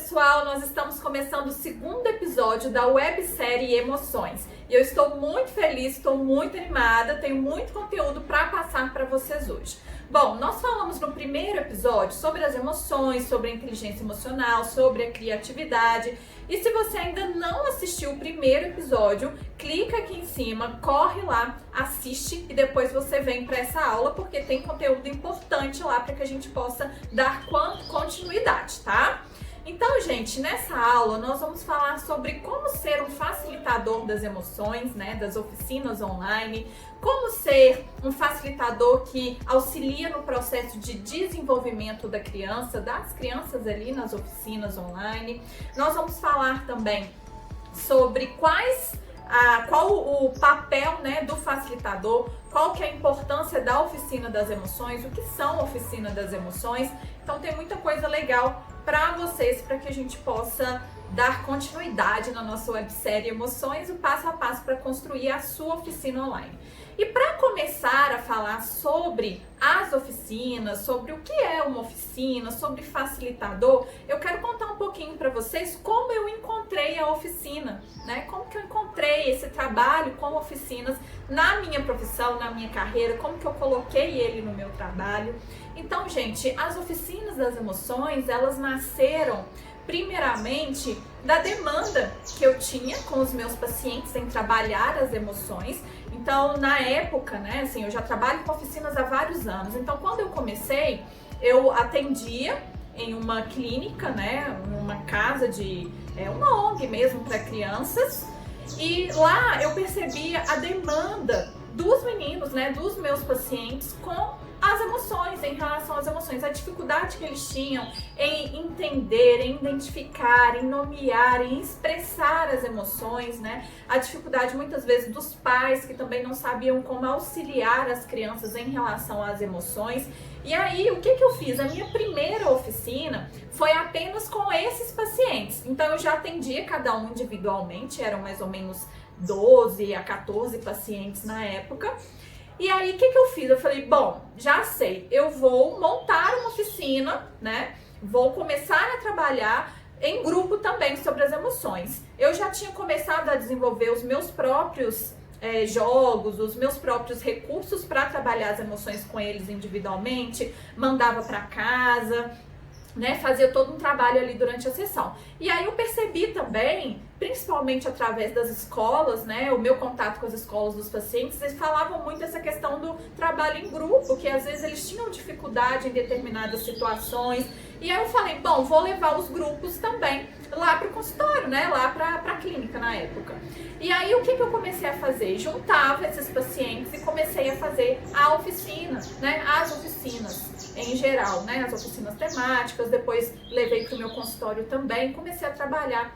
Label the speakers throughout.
Speaker 1: pessoal, nós estamos começando o segundo episódio da websérie Emoções. E eu estou muito feliz, estou muito animada, tenho muito conteúdo para passar para vocês hoje. Bom, nós falamos no primeiro episódio sobre as emoções, sobre a inteligência emocional, sobre a criatividade. E se você ainda não assistiu o primeiro episódio, clica aqui em cima, corre lá, assiste e depois você vem para essa aula, porque tem conteúdo importante lá para que a gente possa dar continuidade, tá? Então, gente, nessa aula nós vamos falar sobre como ser um facilitador das emoções, né, das oficinas online, como ser um facilitador que auxilia no processo de desenvolvimento da criança, das crianças ali nas oficinas online. Nós vamos falar também sobre qual o papel, né, do facilitador, qual que é a importância da oficina das emoções, o que são a oficina das emoções. Então tem muita coisa legal para vocês, para que a gente possa dar continuidade na nossa websérie Emoções, o passo a passo para construir a sua oficina online. E para começar a falar sobre as oficinas, sobre o que é uma oficina, sobre facilitador, eu quero contar um pouquinho para vocês como eu encontrei a oficina, né? Como que eu encontrei esse trabalho com oficinas na minha profissão, na minha carreira, como que eu coloquei ele no meu trabalho. Então, gente, as oficinas das emoções, elas nasceram primeiramente da demanda que eu tinha com os meus pacientes em trabalhar as emoções. Então, na época, né, assim, eu já trabalho com oficinas há vários anos. Então, quando eu comecei, eu atendia em uma clínica, né, uma casa uma ONG mesmo para crianças. E lá eu percebia a demanda dos meninos, né, dos meus pacientes com as emoções, em relação às emoções, a dificuldade que eles tinham em entender, em identificar, em nomear, em expressar as emoções, né? A dificuldade muitas vezes dos pais que também não sabiam como auxiliar as crianças em relação às emoções. E aí, o que eu fiz? A minha primeira oficina foi apenas com esses pacientes. Então, eu já atendia cada um individualmente, eram mais ou menos 12 a 14 pacientes na época. E aí, o que eu fiz? Eu falei, bom, já sei, eu vou montar uma oficina, né? Vou começar a trabalhar em grupo também sobre as emoções. Eu já tinha começado a desenvolver os meus próprios jogos, os meus próprios recursos para trabalhar as emoções com eles individualmente, mandava para casa, né, fazia todo um trabalho ali durante a sessão. E aí eu percebi também, principalmente através das escolas, né, o meu contato com as escolas dos pacientes, eles falavam muito dessa questão do trabalho em grupo, que às vezes eles tinham dificuldade em determinadas situações. E aí eu falei, bom, vou levar os grupos também lá para o consultório, né, lá para a clínica na época. E aí o que eu comecei a fazer? Juntava esses pacientes e comecei a fazer a oficina, né, as oficinas em geral, né, as oficinas temáticas, depois levei para o meu consultório também, comecei a trabalhar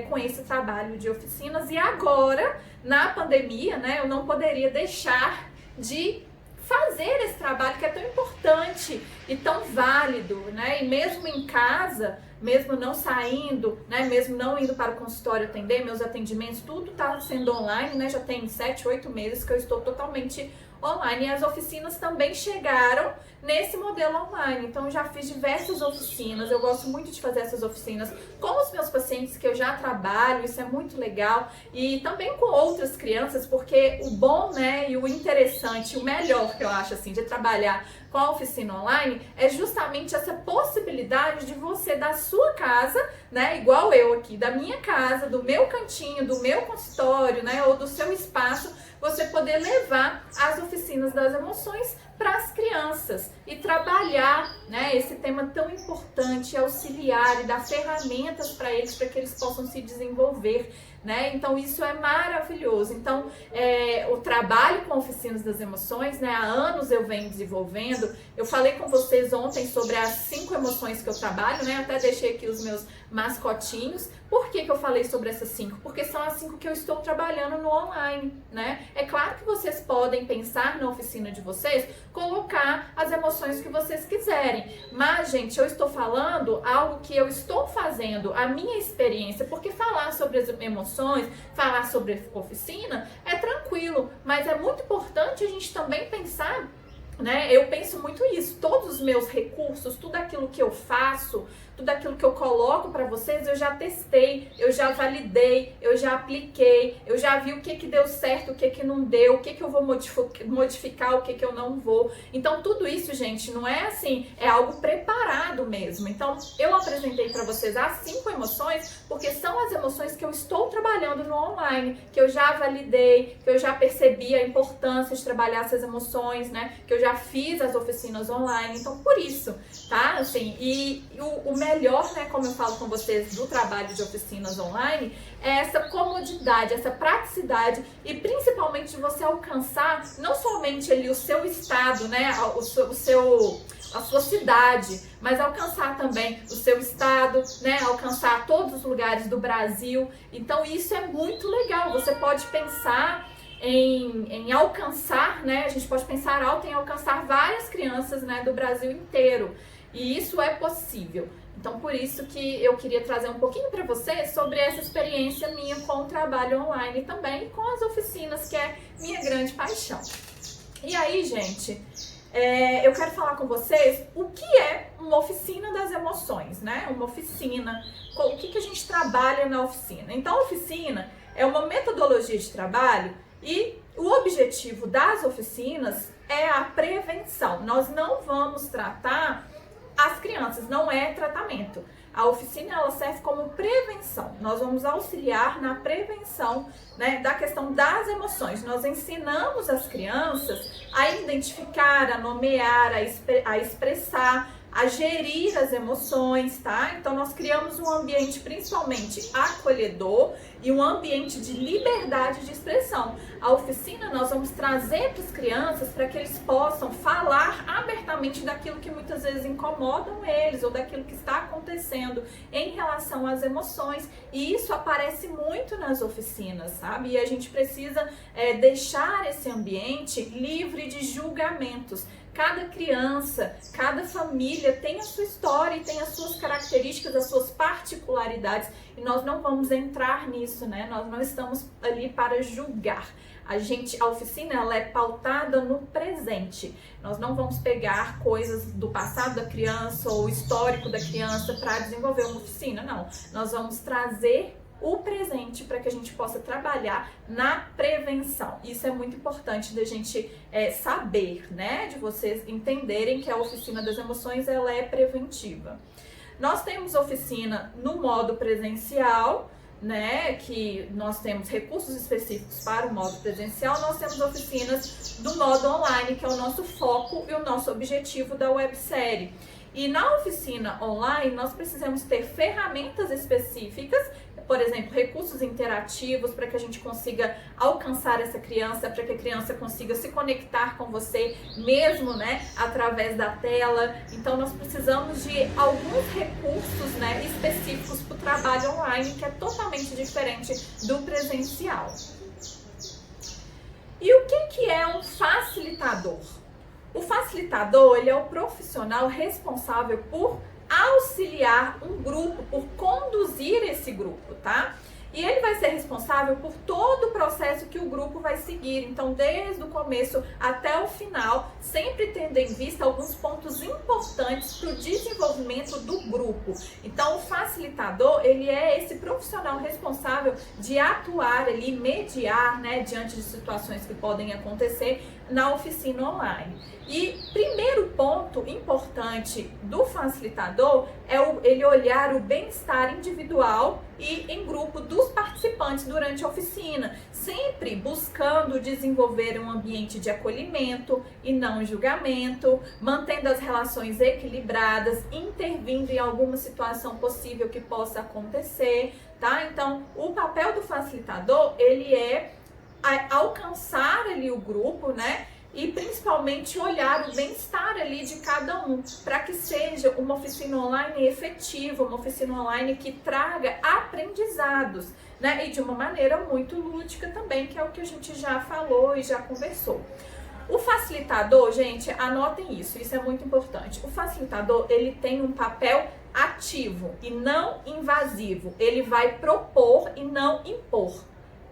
Speaker 1: com esse trabalho de oficinas. E agora, na pandemia, né, eu não poderia deixar de fazer esse trabalho que é tão importante e tão válido, né? E mesmo em casa, mesmo não saindo, né? Mesmo não indo para o consultório atender, meus atendimentos, tudo está sendo online, né? Já tem 7, 8 meses que eu estou totalmente online. E as oficinas também chegaram nesse modelo online. Então, eu já fiz diversas oficinas. Eu gosto muito de fazer essas oficinas com os meus pacientes que eu já trabalho. Isso é muito legal. E também com outras crianças, porque o bom, né, e o interessante, o melhor que eu acho, assim, de trabalhar com a oficina online é justamente essa possibilidade de você, da sua casa, né, igual eu aqui, da minha casa, do meu cantinho, do meu consultório, né, ou do seu espaço, você poder levar as oficinas das emoções para as crianças e trabalhar, né, esse tema tão importante, auxiliar e dar ferramentas para eles, para que eles possam se desenvolver, né? Então isso é maravilhoso. Então o trabalho com oficinas das emoções, né, há anos eu venho desenvolvendo. Eu falei com vocês ontem sobre as 5 emoções que eu trabalho, né? Até deixei aqui os meus mascotinhos. Por que eu falei sobre essas 5? Porque são as 5 que eu estou trabalhando no online, né? É claro que vocês podem pensar na oficina de vocês, colocar as emoções que vocês quiserem. Mas, gente, eu estou falando algo que eu estou fazendo, a minha experiência, porque falar sobre as emoções, falar sobre oficina é tranquilo, mas é muito importante a gente também pensar, né? Eu penso muito isso, todos os meus recursos, tudo aquilo que eu faço tudo aquilo que eu coloco para vocês, eu já testei, eu já validei, eu já apliquei, eu já vi o que deu certo, o que não deu, o que eu vou modificar, o que eu não vou. Então, tudo isso, gente, não é assim, é algo preparado mesmo. Então, eu apresentei para vocês as 5 emoções, porque são as emoções que eu estou trabalhando no online, que eu já validei, que eu já percebi a importância de trabalhar essas emoções, né? Que eu já fiz as oficinas online. Então, por isso, tá? Assim, e o melhor, né, como eu falo com vocês, do trabalho de oficinas online, é essa comodidade, essa praticidade e principalmente de você alcançar não somente ali o seu estado, né, a sua cidade, mas alcançar também o seu estado, né, alcançar todos os lugares do Brasil. Então isso é muito legal. Você pode pensar em alcançar, né, a gente pode pensar alto em alcançar várias crianças, né, do Brasil inteiro. E isso é possível. Então, por isso que eu queria trazer um pouquinho para vocês sobre essa experiência minha com o trabalho online também, e com as oficinas, que é minha grande paixão. E aí, gente, eu quero falar com vocês o que é uma oficina das emoções, né? Uma oficina, o que a gente trabalha na oficina. Então, a oficina é uma metodologia de trabalho e o objetivo das oficinas é a prevenção. Nós não vamos tratar as crianças, não é tratamento. A oficina, ela serve como prevenção. Nós vamos auxiliar na prevenção, né, da questão das emoções. Nós ensinamos as crianças a identificar, a nomear, a expressar, a gerir as emoções, tá? Então, nós criamos um ambiente principalmente acolhedor e um ambiente de liberdade de expressão. A oficina nós vamos trazer para as crianças para que eles possam falar abertamente daquilo que muitas vezes incomodam eles ou daquilo que está acontecendo em relação às emoções. E isso aparece muito nas oficinas, sabe? E a gente precisa deixar esse ambiente livre de julgamentos. Cada criança, cada família tem a sua história e tem as suas características, as suas particularidades, e nós não vamos entrar nisso, né? Nós não estamos ali para julgar. A oficina, ela é pautada no presente. Nós não vamos pegar coisas do passado da criança ou o histórico da criança para desenvolver uma oficina, não. Nós vamos trazer o presente para que a gente possa trabalhar na prevenção. Isso é muito importante da gente saber, né? De vocês entenderem que a oficina das emoções, ela é preventiva. Nós temos oficina no modo presencial, né, que nós temos recursos específicos para o modo presencial. Nós temos oficinas do modo online, que é o nosso foco e o nosso objetivo da websérie. E na oficina online, nós precisamos ter ferramentas específicas, por exemplo, recursos interativos para que a gente consiga alcançar essa criança, para que a criança consiga se conectar com você mesmo, né, através da tela. Então, nós precisamos de alguns recursos, né, específicos para o trabalho online, que é totalmente diferente do presencial. E o que é um facilitador? O facilitador, ele é o profissional responsável por auxiliar um grupo, por conduzir esse grupo, tá? E ele vai ser responsável por todo o processo que o grupo vai seguir. Então, desde o começo até o final, sempre tendo em vista alguns pontos importantes para o desenvolvimento do grupo. Então, o facilitador, ele é esse profissional responsável de atuar ali, mediar, né, diante de situações que podem acontecer na oficina online. E primeiro ponto importante do facilitador é ele olhar o bem-estar individual e em grupo dos participantes durante a oficina, sempre buscando desenvolver um ambiente de acolhimento e não julgamento, mantendo as relações equilibradas, intervindo em alguma situação possível que possa acontecer, tá? Então, o papel do facilitador, ele é alcançar ali o grupo, né? E principalmente olhar o bem-estar ali de cada um, para que seja uma oficina online efetiva, uma oficina online que traga aprendizados, né? E de uma maneira muito lúdica também, que é o que a gente já falou e já conversou. O facilitador, gente, anotem isso é muito importante. O facilitador, ele tem um papel ativo e não invasivo. Ele vai propor e não impor.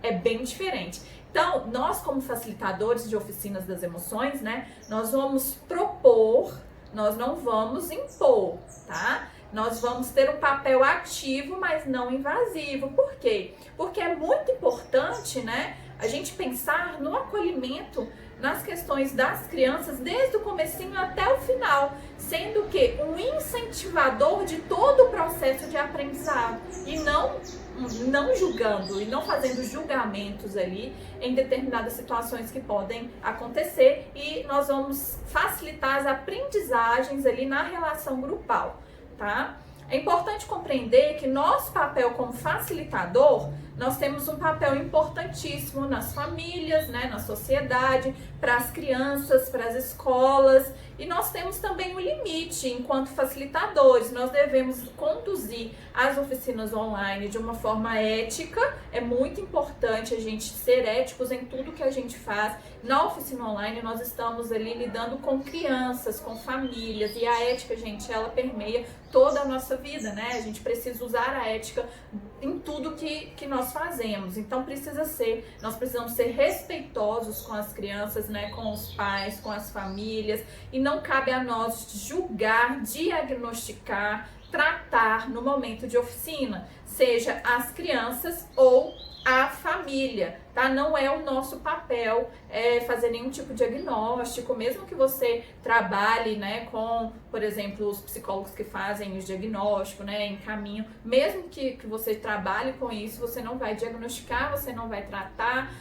Speaker 1: É bem diferente. Então, nós como facilitadores de oficinas das emoções, né, nós vamos propor, nós não vamos impor, tá? nós vamos ter um papel ativo, mas não invasivo. Por quê? Porque é muito importante, né, a gente pensar no acolhimento nas questões das crianças desde o comecinho até o final, sendo que um incentivador de todo o processo de aprendizado e não julgando e não fazendo julgamentos ali em determinadas situações que podem acontecer, e nós vamos facilitar as aprendizagens ali na relação grupal, tá? É importante compreender que nosso papel como facilitador, nós temos um papel importantíssimo nas famílias, né, na sociedade, para as crianças, para as escolas, e nós temos também um limite enquanto facilitadores. Nós devemos conduzir as oficinas online de uma forma ética. É muito importante a gente ser éticos em tudo que a gente faz. Na oficina online nós estamos ali lidando com crianças, com famílias, e a ética, gente, ela permeia toda a nossa vida, né? A gente precisa usar a ética em tudo que nós fazemos. Então nós precisamos ser respeitosos com as crianças, né? Com os pais, com as famílias, e não cabe a nós julgar, diagnosticar, tratar no momento de oficina, seja as crianças ou a família, tá? Não é o nosso papel fazer nenhum tipo de diagnóstico, mesmo que você trabalhe, né, com, por exemplo, os psicólogos que fazem os diagnósticos, né, encaminham, mesmo que você trabalhe com isso, você não vai diagnosticar, você não vai tratar.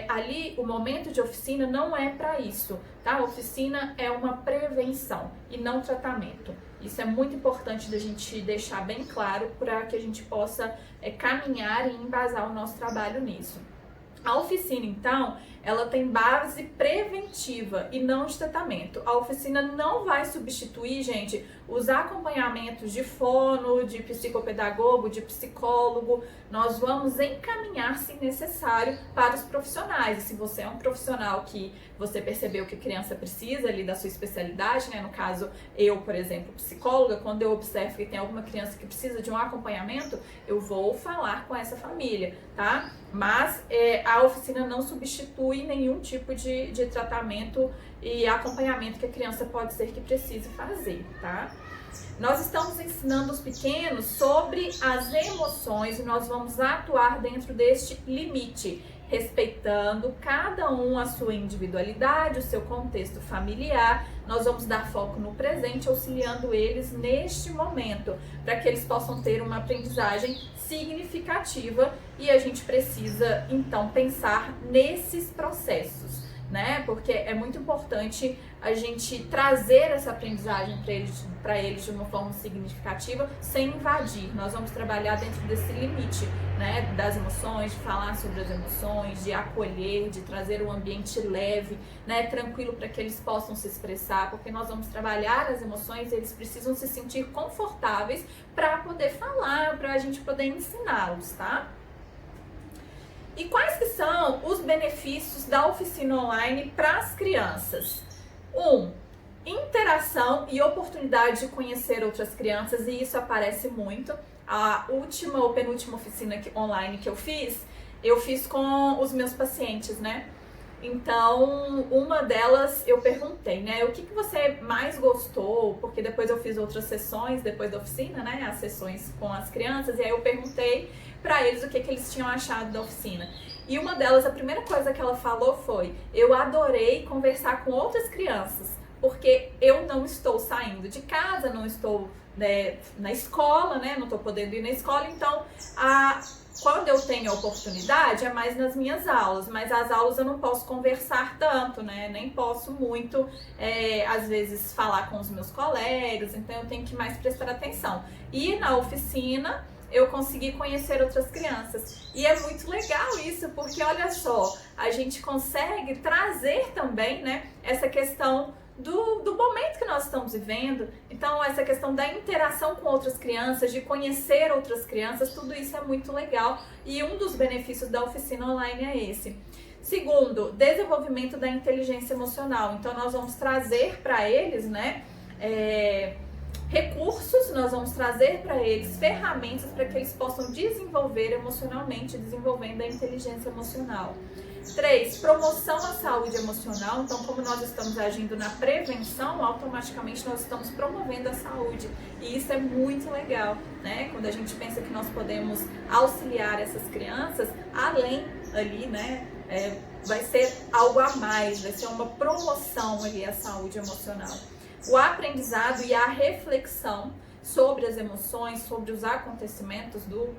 Speaker 1: Ali o momento de oficina não é para isso, tá? A oficina é uma prevenção e não tratamento. Isso é muito importante da gente deixar bem claro para que a gente possa caminhar e embasar o nosso trabalho nisso. A oficina, então, ela tem base preventiva e não de tratamento. A oficina não vai substituir, gente, os acompanhamentos de fono, de psicopedagogo, de psicólogo. Nós vamos encaminhar, se necessário, para os profissionais. E se você é um profissional que você percebeu que a criança precisa ali da sua especialidade, né? No caso, eu, por exemplo, psicóloga, quando eu observo que tem alguma criança que precisa de um acompanhamento, eu vou falar com essa família, tá? Mas a oficina não substitui nenhum tipo de tratamento e acompanhamento que a criança pode ser que precise fazer, tá? Nós estamos ensinando os pequenos sobre as emoções e nós vamos atuar dentro deste limite, respeitando cada um a sua individualidade, o seu contexto familiar. Nós vamos dar foco no presente, auxiliando eles neste momento, para que eles possam ter uma aprendizagem significativa, e a gente precisa então pensar nesses processos, né? Porque é muito importante a gente trazer essa aprendizagem para eles de uma forma significativa, sem invadir. Nós vamos trabalhar dentro desse limite, né? Das emoções, de falar sobre as emoções, de acolher, de trazer um ambiente leve, né? Tranquilo, para que eles possam se expressar, porque nós vamos trabalhar as emoções, eles precisam se sentir confortáveis para poder falar, para a gente poder ensiná-los, tá? E quais que são os benefícios da oficina online para as crianças? 1. Interação e oportunidade de conhecer outras crianças, e isso aparece muito. A última ou penúltima oficina online que eu fiz com os meus pacientes, né? Então, uma delas eu perguntei, né, o que você mais gostou, porque depois eu fiz outras sessões depois da oficina, né, as sessões com as crianças, e aí eu perguntei para eles o que eles tinham achado da oficina. E uma delas, a primeira coisa que ela falou foi: eu adorei conversar com outras crianças, porque eu não estou saindo de casa, não estou, né, na escola, né, não estou podendo ir na escola, então quando eu tenho a oportunidade é mais nas minhas aulas, mas as aulas eu não posso conversar tanto, né, nem posso muito, às vezes, falar com os meus colegas, então eu tenho que mais prestar atenção. E na oficina eu consegui conhecer outras crianças. E é muito legal isso, porque olha só, a gente consegue trazer também, né, essa questão do momento que nós estamos vivendo. Então, essa questão da interação com outras crianças, de conhecer outras crianças, tudo isso é muito legal, e um dos benefícios da oficina online é esse. Segundo, desenvolvimento da inteligência emocional. Então, nós vamos trazer para eles, né, recursos, nós vamos trazer para eles ferramentas para que eles possam desenvolver emocionalmente, desenvolvendo a inteligência emocional. 3, promoção à saúde emocional. Então, como nós estamos agindo na prevenção, automaticamente nós estamos promovendo a saúde. E isso é muito legal, né? Quando a gente pensa que nós podemos auxiliar essas crianças, além ali, né? Vai ser algo a mais, vai ser uma promoção ali à saúde emocional. O aprendizado e a reflexão sobre as emoções, sobre os acontecimentos do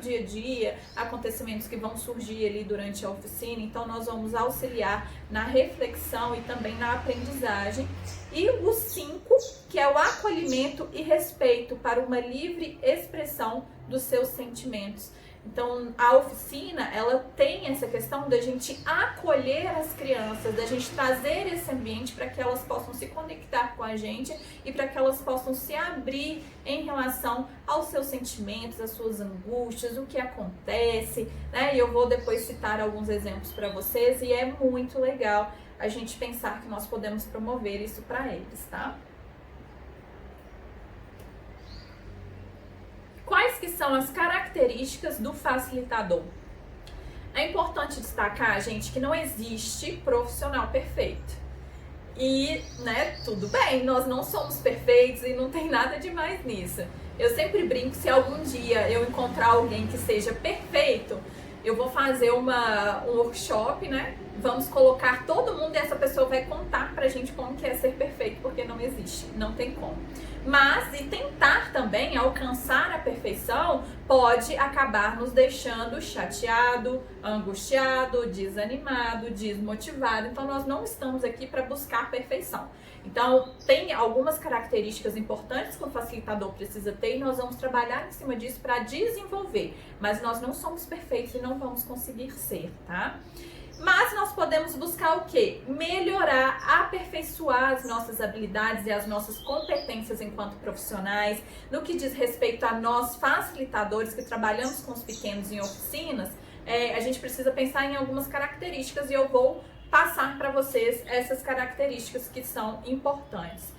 Speaker 1: dia a dia, acontecimentos que vão surgir ali durante a oficina. Então nós vamos auxiliar na reflexão e também na aprendizagem. E o 5, que é o acolhimento e respeito para uma livre expressão dos seus sentimentos. Então, a oficina, ela tem essa questão da gente acolher as crianças, da gente trazer esse ambiente para que elas possam se conectar com a gente e para que elas possam se abrir em relação aos seus sentimentos, às suas angústias, o que acontece, né? E eu vou depois citar alguns exemplos para vocês e é muito legal a gente pensar que nós podemos promover isso para eles, tá? Quais que são as características do facilitador? É importante destacar, gente, que não existe profissional perfeito. E, né, tudo bem, nós não somos perfeitos e não tem nada de mais nisso. Eu sempre brinco, se algum dia eu encontrar alguém que seja perfeito, eu vou fazer um workshop, né? Vamos colocar todo mundo e essa pessoa vai contar pra gente como que é ser perfeito, porque não existe, não tem como. Mas, e tentar também alcançar a perfeição pode acabar nos deixando chateado, angustiado, desanimado, desmotivado. Então, nós não estamos aqui para buscar perfeição. Então, tem algumas características importantes que o facilitador precisa ter e nós vamos trabalhar em cima disso para desenvolver. Mas nós não somos perfeitos e não vamos conseguir ser, tá? Mas nós podemos buscar o quê? Melhorar, aperfeiçoar as nossas habilidades e as nossas competências enquanto profissionais. No que diz respeito a nós facilitadores que trabalhamos com os pequenos em oficinas, a gente precisa pensar em algumas características e eu vou passar para vocês essas características que são importantes.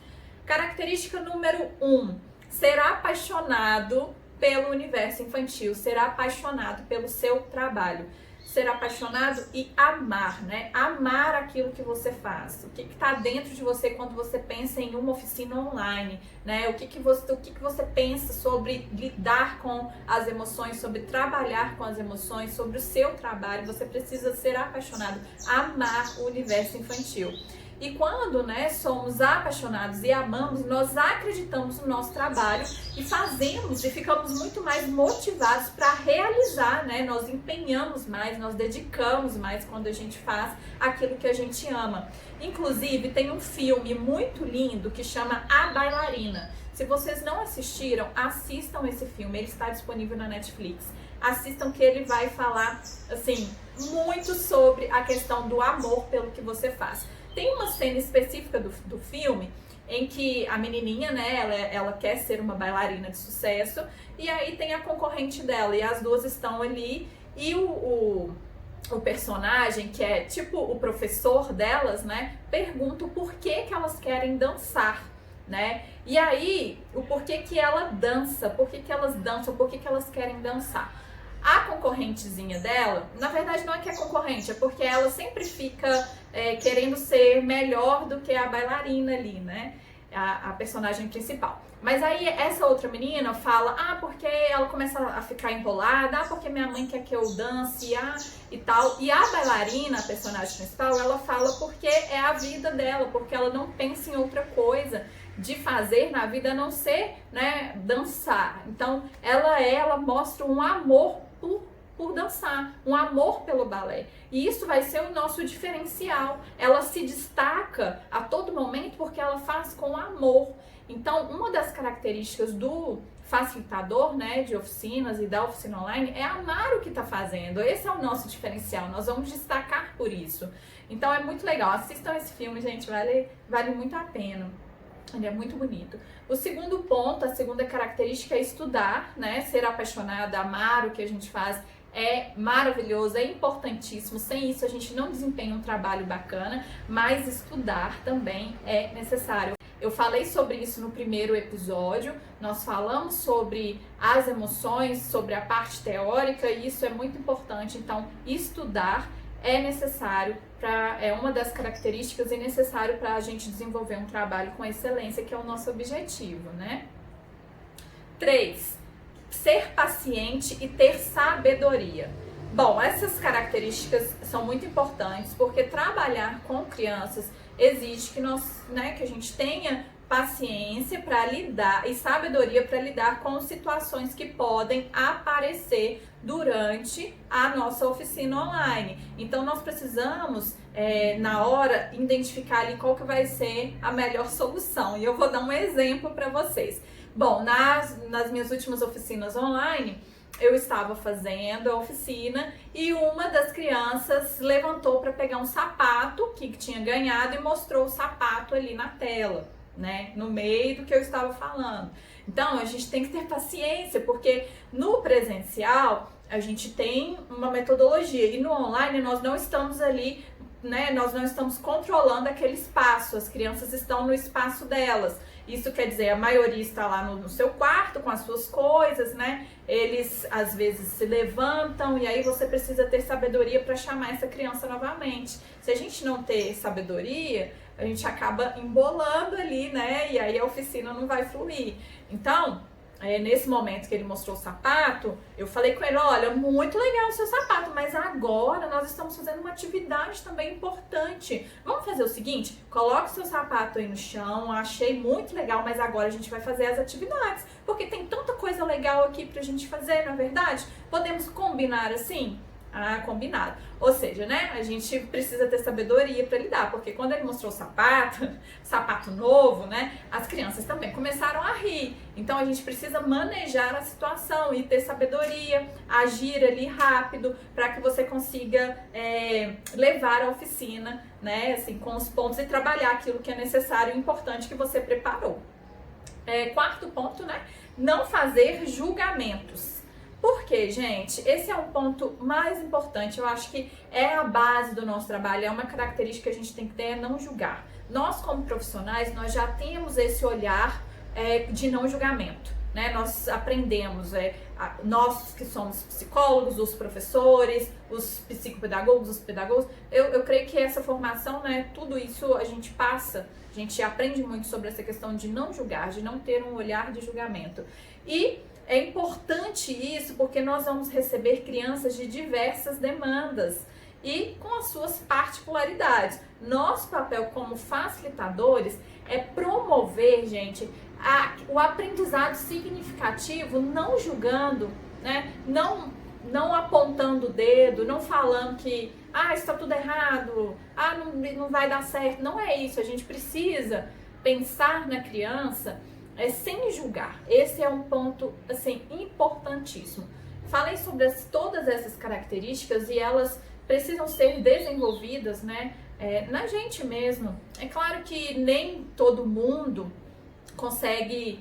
Speaker 1: Característica número 1, ser apaixonado pelo universo infantil, ser apaixonado pelo seu trabalho. Ser apaixonado e amar, né? Amar aquilo que você faz. O que está dentro de você quando você pensa em uma oficina online, né? O que você pensa sobre lidar com as emoções, sobre trabalhar com as emoções, sobre o seu trabalho. Você precisa ser apaixonado, amar o universo infantil. E quando, né, somos apaixonados e amamos, nós acreditamos no nosso trabalho e fazemos e ficamos muito mais motivados para realizar, né? Nós empenhamos mais, nós dedicamos mais quando a gente faz aquilo que a gente ama. Inclusive, tem um filme muito lindo que chama A Bailarina. Se vocês não assistiram, assistam esse filme, ele está disponível na Netflix. Assistam que ele vai falar, assim, muito sobre a questão do amor pelo que você faz. Tem uma cena específica do filme em que a menininha, né, ela quer ser uma bailarina de sucesso e aí tem a concorrente dela e as duas estão ali e o personagem, que é tipo o professor delas, né, pergunta o porquê que elas querem dançar, né? E aí, o porquê que ela dança, por que elas dançam, por que elas querem dançar. A concorrentezinha dela, na verdade não é que é concorrente, é porque ela sempre fica querendo ser melhor do que a bailarina ali, né? A personagem principal. Mas aí essa outra menina fala, porque ela começa a ficar enrolada, porque minha mãe quer que eu dance, e tal. E a bailarina, a personagem principal, ela fala porque é a vida dela, porque ela não pensa em outra coisa de fazer na vida a não ser, né, dançar. Então ela mostra um amor por dançar, um amor pelo balé. E isso vai ser o nosso diferencial. Ela se destaca a todo momento porque ela faz com amor. Então, uma das características do facilitador, né, de oficinas e da oficina online é amar o que está fazendo. Esse é o nosso diferencial. Nós vamos destacar por isso. Então, é muito legal. Assistam esse filme, gente. Vale muito a pena. Ele é muito bonito. O segundo ponto, a segunda característica é estudar, né? Ser apaixonada, amar o que a gente faz é maravilhoso, é importantíssimo. Sem isso a gente não desempenha um trabalho bacana, mas estudar também é necessário. Eu falei sobre isso no primeiro episódio, nós falamos sobre as emoções, sobre a parte teórica e isso é muito importante. Então, estudar é necessário é uma das características e necessário para a gente desenvolver um trabalho com excelência, que é o nosso objetivo, né? 3. Ser paciente e ter sabedoria. Bom, essas características são muito importantes porque trabalhar com crianças exige que que a gente tenha paciência para lidar e sabedoria para lidar com situações que podem aparecer durante a nossa oficina online. Então nós precisamos na hora identificar ali qual que vai ser a melhor solução. E eu vou dar um exemplo para vocês. Bom, nas minhas últimas oficinas online, eu estava fazendo a oficina e uma das crianças levantou para pegar um sapato que tinha ganhado e mostrou o sapato ali na tela, né, no meio do que eu estava falando. Então, a gente tem que ter paciência, porque no presencial a gente tem uma metodologia e no online nós não estamos ali, né, nós não estamos controlando aquele espaço, as crianças estão no espaço delas. Isso quer dizer, a maioria está lá no seu quarto com as suas coisas, né? Eles às vezes se levantam e aí você precisa ter sabedoria para chamar essa criança novamente. Se a gente não ter sabedoria, a gente acaba embolando ali, né? E aí a oficina não vai fluir. Então, nesse momento que ele mostrou o sapato, eu falei com ele, olha, muito legal o seu sapato, mas agora nós estamos fazendo uma atividade também importante. Vamos fazer o seguinte, coloque o seu sapato aí no chão, achei muito legal, mas agora a gente vai fazer as atividades, porque tem tanta coisa legal aqui pra gente fazer, não é verdade? Podemos combinar assim? Ah, combinado. Ou seja, né, a gente precisa ter sabedoria para lidar, porque quando ele mostrou o sapato novo, né, as crianças também começaram a rir. Então a gente precisa manejar a situação e ter sabedoria, agir ali rápido para que você consiga levar a oficina, né, assim, com os pontos e trabalhar aquilo que é necessário e importante que você preparou. Quarto ponto, né, não fazer julgamentos. Porque, gente, esse é um ponto mais importante, eu acho que é a base do nosso trabalho, é uma característica que a gente tem que ter, é não julgar. Nós, como profissionais, nós já temos esse olhar de não julgamento, né? Nós aprendemos, nós que somos psicólogos, os professores, os psicopedagogos, os pedagogos, eu creio que essa formação, né, tudo isso a gente passa, a gente aprende muito sobre essa questão de não julgar, de não ter um olhar de julgamento. E é importante isso porque nós vamos receber crianças de diversas demandas e com as suas particularidades. Nosso papel como facilitadores é promover, gente, o aprendizado significativo, não julgando, né? Não apontando o dedo, não falando que está tudo errado, não vai dar certo. Não é isso, a gente precisa pensar na criança sem julgar. Esse é um ponto, assim, importantíssimo. Falei sobre todas essas características e elas precisam ser desenvolvidas, né, na gente mesmo. É claro que nem todo mundo consegue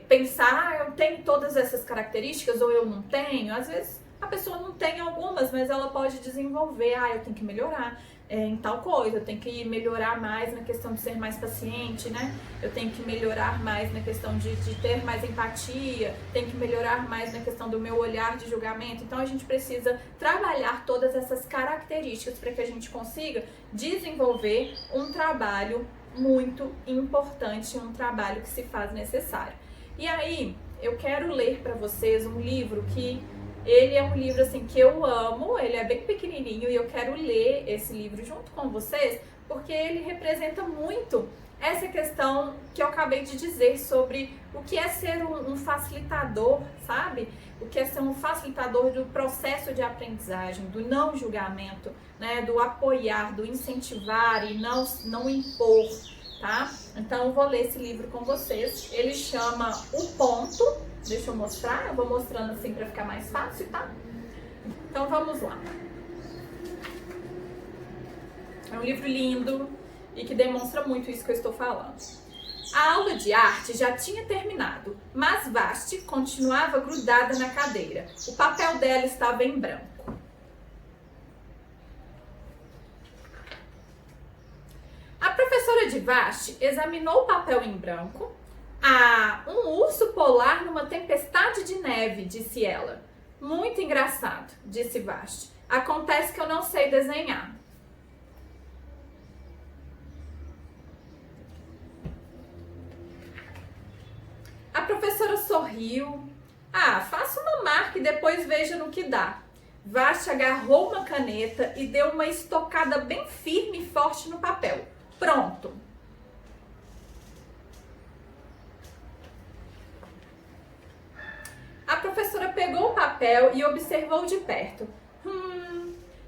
Speaker 1: pensar, eu tenho todas essas características ou eu não tenho. Às vezes a pessoa não tem algumas, mas ela pode desenvolver. Eu tenho que melhorar em tal coisa, eu tenho que melhorar mais na questão de ser mais paciente, né? Eu tenho que melhorar mais na questão de ter mais empatia, tenho que melhorar mais na questão do meu olhar de julgamento. Então a gente precisa trabalhar todas essas características para que a gente consiga desenvolver um trabalho muito importante, um trabalho que se faz necessário. E aí, eu quero ler para vocês um livro que ele é um livro assim que eu amo, ele é bem pequenininho e eu quero ler esse livro junto com vocês, porque ele representa muito essa questão que eu acabei de dizer sobre o que é ser um facilitador, sabe? O que é ser um facilitador do processo de aprendizagem, do não julgamento, né? Do apoiar, do incentivar e não impor, tá? Então eu vou ler esse livro com vocês. Ele chama O Ponto. Deixa eu mostrar, eu vou mostrando assim para ficar mais fácil, tá? Então vamos lá. É um livro lindo e que demonstra muito isso que eu estou falando. A aula de arte já tinha terminado, mas Vasti continuava grudada na cadeira. O papel dela estava em branco. A professora de Vasti examinou o papel em branco. Um urso polar numa tempestade de neve, disse ela. Muito engraçado, disse Vasti. Acontece que eu não sei desenhar. A professora sorriu. Ah, faça uma marca e depois veja no que dá. Vashti agarrou uma caneta e deu uma estocada bem firme e forte no papel. Pronto! A professora pegou o papel e observou de perto.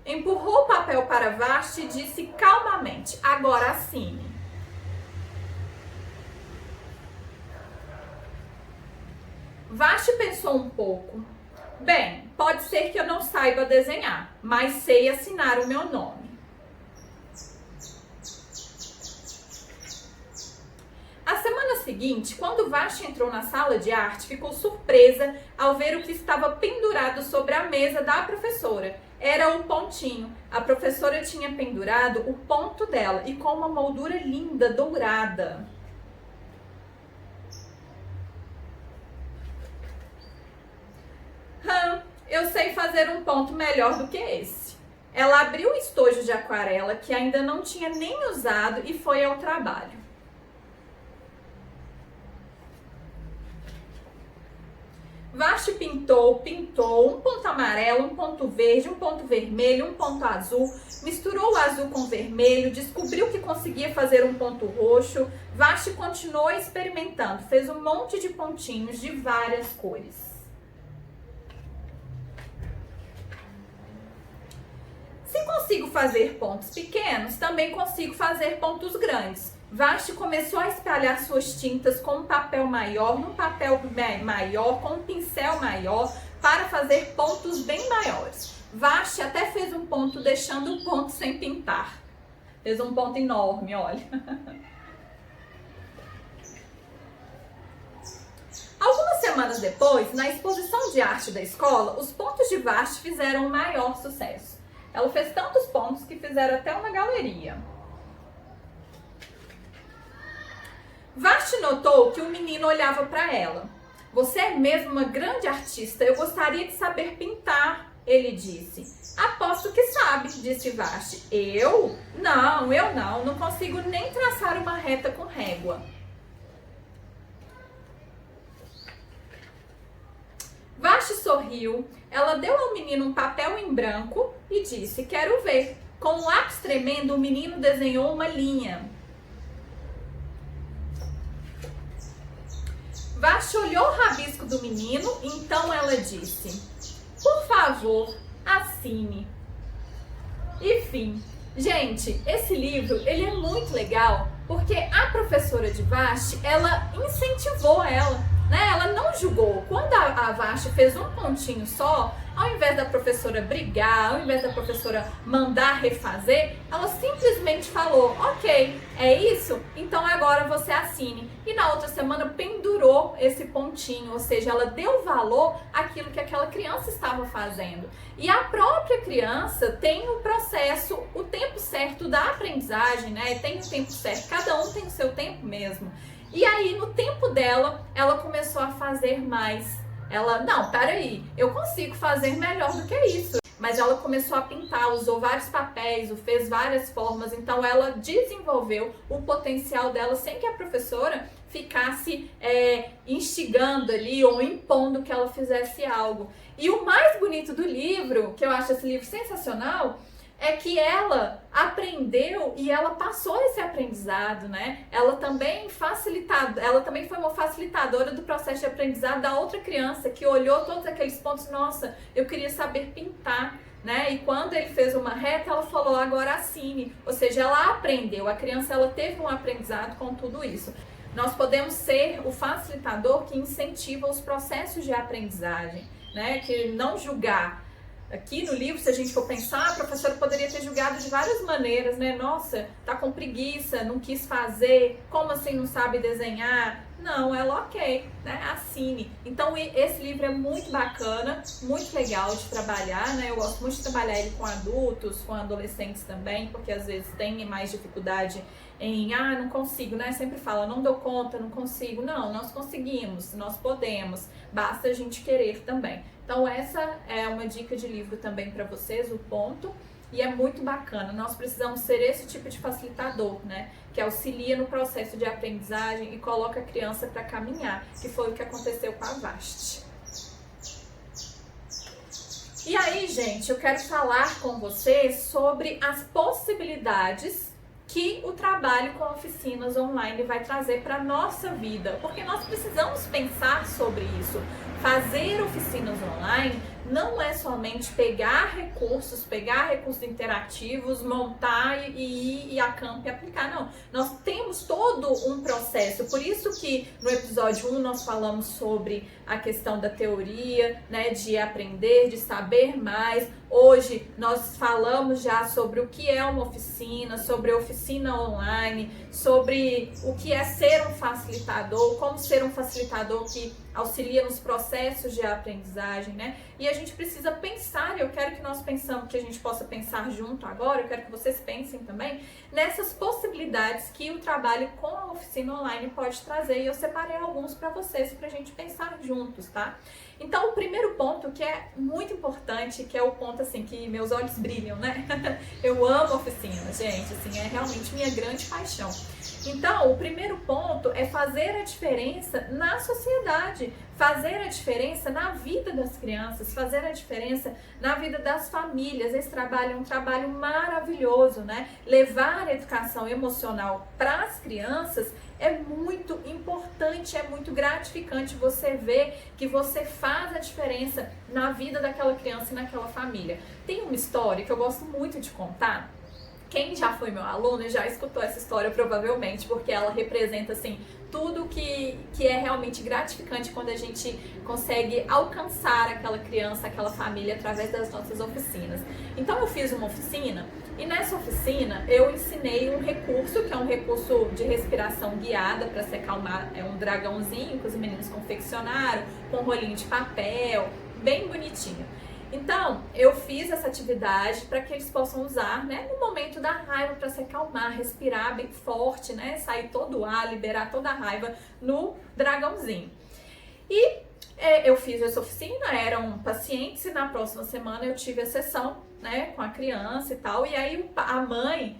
Speaker 1: Empurrou o papel para Vashti e disse calmamente, agora assine. Vashti pensou um pouco. Bem, pode ser que eu não saiba desenhar, mas sei assinar o meu nome. A semana seguinte, quando Vashti entrou na sala de arte, ficou surpresa ao ver o que estava pendurado sobre a mesa da professora. Era o pontinho. A professora tinha pendurado o ponto dela e com uma moldura linda, dourada. Eu sei fazer um ponto melhor do que esse. Ela abriu o estojo de aquarela que ainda não tinha nem usado e foi ao trabalho. Vashti pintou um ponto amarelo, um ponto verde, um ponto vermelho, um ponto azul, misturou o azul com o vermelho, descobriu que conseguia fazer um ponto roxo. Vashti continuou experimentando, fez um monte de pontinhos de várias cores. Se consigo fazer pontos pequenos, também consigo fazer pontos grandes. Vashti começou a espalhar suas tintas com um papel maior, num papel maior, com um pincel maior, para fazer pontos bem maiores. Vashti até fez um ponto deixando o ponto sem pintar. Fez um ponto enorme, olha. Algumas semanas depois, na exposição de arte da escola, os pontos de Vashti fizeram um maior sucesso. Ela fez tantos pontos que fizeram até uma galeria. Vashti notou que o menino olhava para ela. Você é mesmo uma grande artista, eu gostaria de saber pintar, ele disse. Aposto que sabe, disse Vashti. Eu não consigo nem traçar uma reta com régua. Vashti sorriu, ela deu ao menino um papel em branco e disse, quero ver. Com um lápis tremendo, o menino desenhou uma linha. Vashti olhou o rabisco do menino, então ela disse, por favor, assine. E fim. Gente, esse livro, ele é muito legal, porque a professora de Vashti, ela incentivou ela, né? Ela não julgou. Quando a Vashti fez um pontinho só, ao invés da professora brigar, ao invés da professora mandar refazer, ela simplesmente falou, ok, é isso? Então agora você assine. E na outra semana pendurou esse pontinho, ou seja, ela deu valor àquilo que aquela criança estava fazendo. E a própria criança tem o processo, o tempo certo da aprendizagem, né? Tem o tempo certo, cada um tem o seu tempo mesmo. E aí, no tempo dela, ela começou a fazer mais. Ela, não, peraí, eu consigo fazer melhor do que isso. Mas ela começou a pintar, usou vários papéis, fez várias formas. Então, ela desenvolveu o potencial dela sem que a professora ficasse instigando ali ou impondo que ela fizesse algo. E o mais bonito do livro, que eu acho esse livro sensacional, é que ela aprendeu e ela passou esse aprendizado, né? Ela também foi uma facilitadora do processo de aprendizado da outra criança que olhou todos aqueles pontos, nossa, eu queria saber pintar, né? E quando ele fez uma reta, ela falou, agora assine. Ou seja, ela aprendeu, a criança ela teve um aprendizado com tudo isso. Nós podemos ser o facilitador que incentiva os processos de aprendizagem, né? Que não julgar. Aqui no livro, se a gente for pensar, a professora poderia ter julgado de várias maneiras, né? Nossa, tá com preguiça, não quis fazer, como assim não sabe desenhar? Não, ela ok, né? Assine. Então, esse livro é muito bacana, muito legal de trabalhar, né? Eu gosto muito de trabalhar ele com adultos, com adolescentes também, porque às vezes tem mais dificuldade não consigo, né? Sempre fala, não dou conta, não consigo. Não, nós conseguimos, nós podemos, basta a gente querer também. Então essa é uma dica de livro também para vocês, o ponto. E é muito bacana, nós precisamos ser esse tipo de facilitador, né? Que auxilia no processo de aprendizagem e coloca a criança para caminhar, que foi o que aconteceu com a Vasti. E aí, gente, eu quero falar com vocês sobre as possibilidades que o trabalho com oficinas online vai trazer para a nossa vida, porque nós precisamos pensar sobre isso. Fazer oficinas online não é somente pegar recursos interativos, montar e ir a campo e aplicar, não. Nós temos todo um processo, por isso que no episódio 1 nós falamos sobre a questão da teoria, né, de aprender, de saber mais. Hoje nós falamos já sobre o que é uma oficina, sobre a oficina online, sobre o que é ser um facilitador, como ser um facilitador que auxilia nos processos de aprendizagem, né? E a gente precisa pensar, e eu quero que nós pensamos, que a gente possa pensar junto agora, eu quero que vocês pensem também nessas possibilidades que o trabalho com a oficina online pode trazer, e eu separei alguns para vocês, pra gente pensar juntos, tá? Então, o primeiro ponto que é muito importante, que é o ponto assim que meus olhos brilham, né? Eu amo oficina, gente, assim, é realmente minha grande paixão. Então, o primeiro ponto é fazer a diferença na sociedade, fazer a diferença na vida das crianças, fazer a diferença na vida das famílias. Esse trabalho é um trabalho maravilhoso, né? Levar a educação emocional para as crianças é muito importante, é muito gratificante você ver que você faz a diferença na vida daquela criança e naquela família. Tem uma história que eu gosto muito de contar. Quem já foi meu aluno já escutou essa história provavelmente, porque ela representa assim tudo que é realmente gratificante quando a gente consegue alcançar aquela criança, aquela família através das nossas oficinas. Então eu fiz uma oficina e nessa oficina eu ensinei um recurso, que é um recurso de respiração guiada para se acalmar, é um dragãozinho que os meninos confeccionaram, com um rolinho de papel, bem bonitinho. Então, eu fiz essa atividade para que eles possam usar, né, no momento da raiva, para se acalmar, respirar bem forte, né, sair todo o ar, liberar toda a raiva no dragãozinho. E eu fiz essa oficina, eram pacientes, e na próxima semana eu tive a sessão, né, com a criança e tal, e aí a mãe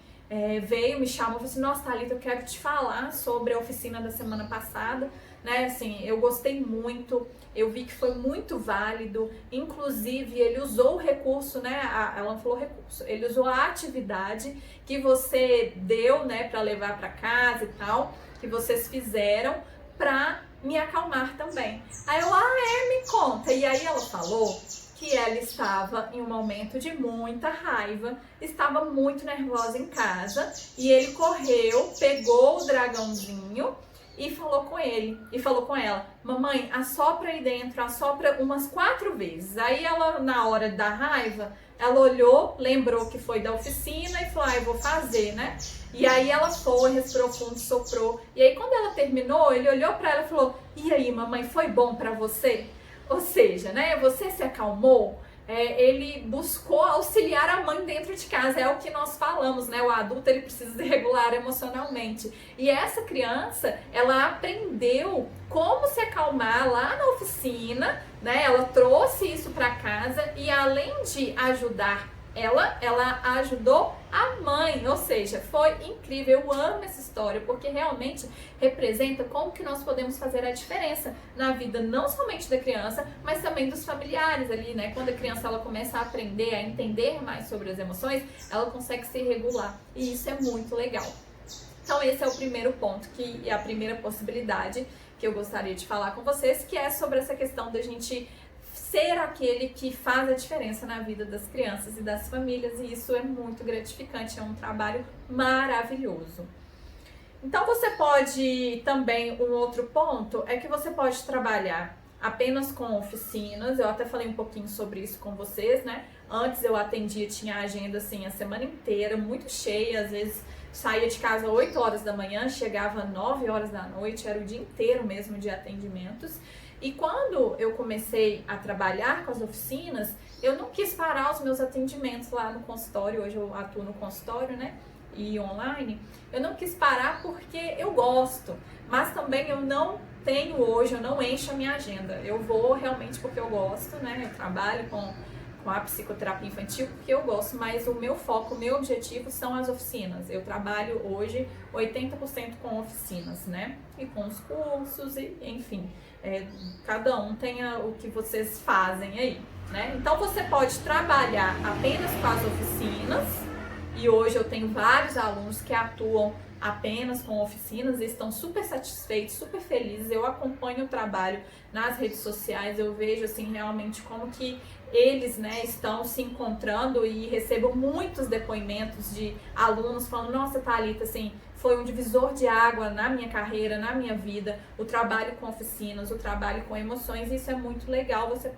Speaker 1: veio, me chamou e falou assim, nossa, Thalita, eu quero te falar sobre a oficina da semana passada, né, assim, eu gostei muito, eu vi que foi muito válido, inclusive ele usou o recurso, né, ela não falou recurso, ele usou a atividade que você deu, né, para levar para casa e tal, que vocês fizeram para me acalmar também. Aí eu, me conta, e aí ela falou que ela estava em um momento de muita raiva, estava muito nervosa em casa, e ele correu, pegou o dragãozinho e falou com ele, e falou com ela, mamãe, assopra aí dentro, assopra umas 4 vezes. Aí ela, na hora da raiva, ela olhou, lembrou que foi da oficina e falou, eu vou fazer, né? E aí ela foi, respirou fundo, soprou. E aí quando ela terminou, ele olhou pra ela e falou, e aí, mamãe, foi bom pra você? Ou seja, né, você se acalmou? Ele buscou auxiliar a mãe dentro de casa, é o que nós falamos, né? O adulto ele precisa se regular emocionalmente. E essa criança, ela aprendeu como se acalmar lá na oficina, né? Ela trouxe isso para casa e além de ajudar ela ajudou a mãe, ou seja, foi incrível. Eu amo essa história porque realmente representa como que nós podemos fazer a diferença na vida não somente da criança, mas também dos familiares ali, né? Quando a criança ela começa a aprender, a entender mais sobre as emoções, ela consegue se regular e isso é muito legal. Então esse é o primeiro ponto, que é a primeira possibilidade que eu gostaria de falar com vocês, que é sobre essa questão da gente ser aquele que faz a diferença na vida das crianças e das famílias, e isso é muito gratificante, é um trabalho maravilhoso. Então você pode também, um outro ponto é que você pode trabalhar apenas com oficinas, eu até falei um pouquinho sobre isso com vocês, né? Antes eu atendia, tinha a agenda assim a semana inteira, muito cheia, às vezes saía de casa 8 horas da manhã, chegava 9 horas da noite, era o dia inteiro mesmo de atendimentos. E quando eu comecei a trabalhar com as oficinas, eu não quis parar os meus atendimentos lá no consultório, hoje eu atuo no consultório, né? e online, eu não quis parar porque eu gosto, mas também eu não tenho hoje, eu não encho a minha agenda. Eu vou realmente porque eu gosto, né? Eu trabalho com a psicoterapia infantil porque eu gosto, mas o meu foco, o meu objetivo são as oficinas. Eu trabalho hoje 80% com oficinas, né? E com os cursos, e enfim, cada um tem o que vocês fazem aí, né? Então você pode trabalhar apenas com as oficinas, e hoje eu tenho vários alunos que atuam apenas com oficinas e estão super satisfeitos, super felizes. Eu acompanho o trabalho nas redes sociais, eu vejo assim realmente como que eles, né, estão se encontrando, e recebo muitos depoimentos de alunos falando: nossa, Thalita, assim, foi um divisor de água na minha carreira, na minha vida, o trabalho com oficinas, o trabalho com emoções. Isso é muito legal. Você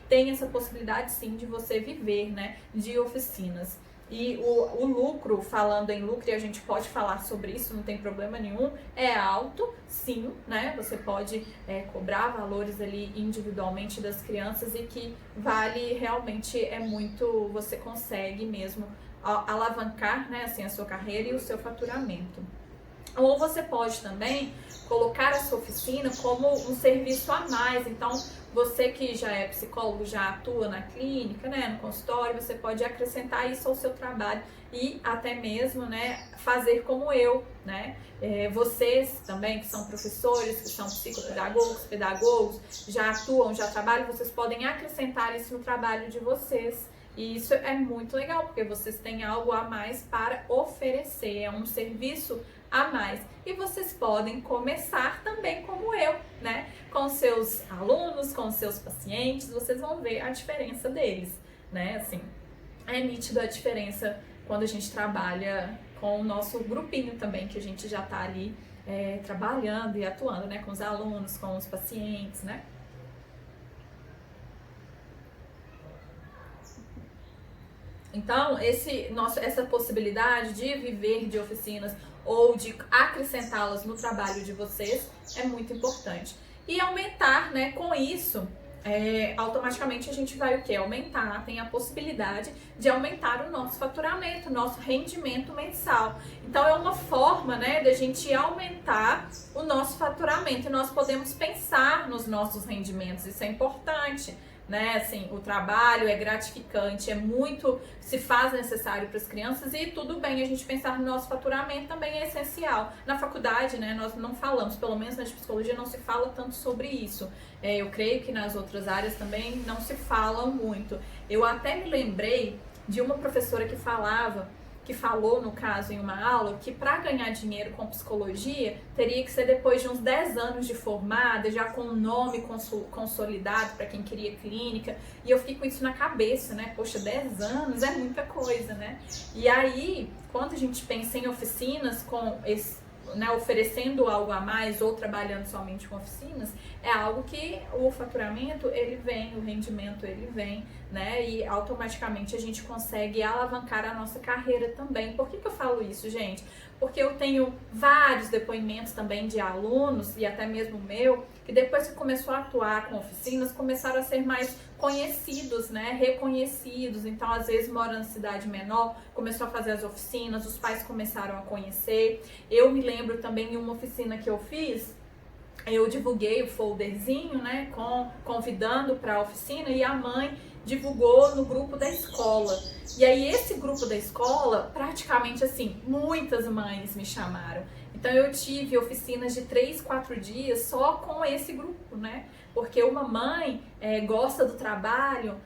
Speaker 1: tem essa possibilidade sim de você viver, né, de oficinas. E o lucro, falando em lucro, e a gente pode falar sobre isso, não tem problema nenhum, é alto, sim, né? Você pode cobrar valores ali individualmente das crianças, e que vale realmente, muito, você consegue mesmo alavancar, né, assim, a sua carreira e o seu faturamento. Ou você pode também colocar a sua oficina como um serviço a mais. Então, você que já é psicólogo, já atua na clínica, né, no consultório, você pode acrescentar isso ao seu trabalho e até mesmo, né, fazer como eu, né? Vocês também que são professores, que são psicopedagogos, pedagogos, já atuam, já trabalham, vocês podem acrescentar isso no trabalho de vocês. E isso é muito legal, porque vocês têm algo a mais para oferecer, é um serviço a mais. E vocês podem começar também como eu, né? Com seus alunos, com seus pacientes, vocês vão ver a diferença deles, né? Assim, é nítido a diferença quando a gente trabalha com o nosso grupinho também, que a gente já tá ali trabalhando e atuando, né? Com os alunos, com os pacientes, né? Então, essa possibilidade de viver de oficinas ou de acrescentá-las no trabalho de vocês é muito importante. E aumentar, né, com isso, automaticamente a gente vai o quê? Aumentar, tem a possibilidade de aumentar o nosso faturamento, o nosso rendimento mensal. Então é uma forma, né, da gente aumentar o nosso faturamento, e nós podemos pensar nos nossos rendimentos, isso é importante. Né, assim, o trabalho é gratificante, se faz necessário para as crianças, e tudo bem a gente pensar no nosso faturamento também é essencial. Na faculdade, né, nós não falamos, pelo menos na psicologia não se fala tanto sobre isso. Eu creio que nas outras áreas também não se fala muito. Eu até me lembrei de uma professora que falou, no caso, em uma aula, que para ganhar dinheiro com psicologia teria que ser depois de uns 10 anos de formada, já com um nome consolidado para quem queria clínica. E eu fiquei com isso na cabeça, né? Poxa, 10 anos é muita coisa, né? E aí, quando a gente pensa em oficinas com né, oferecendo algo a mais ou trabalhando somente com oficinas, é algo que o faturamento ele vem, o rendimento ele vem, né, e automaticamente a gente consegue alavancar a nossa carreira também. Por que eu falo isso, gente? Porque eu tenho vários depoimentos também de alunos, e até mesmo meu, que depois que começou a atuar com oficinas, começaram a ser mais conhecidos, né, reconhecidos. Então, às vezes, mora na cidade menor, começou a fazer as oficinas, os pais começaram a conhecer. Eu me lembro também em uma oficina que eu fiz, eu divulguei o folderzinho, né, convidando para a oficina, e a mãe divulgou no grupo da escola. E aí esse grupo da escola, praticamente assim, muitas mães me chamaram. Então eu tive oficinas de 3, 4 dias só com esse grupo, né? Porque uma mãe gosta do trabalho,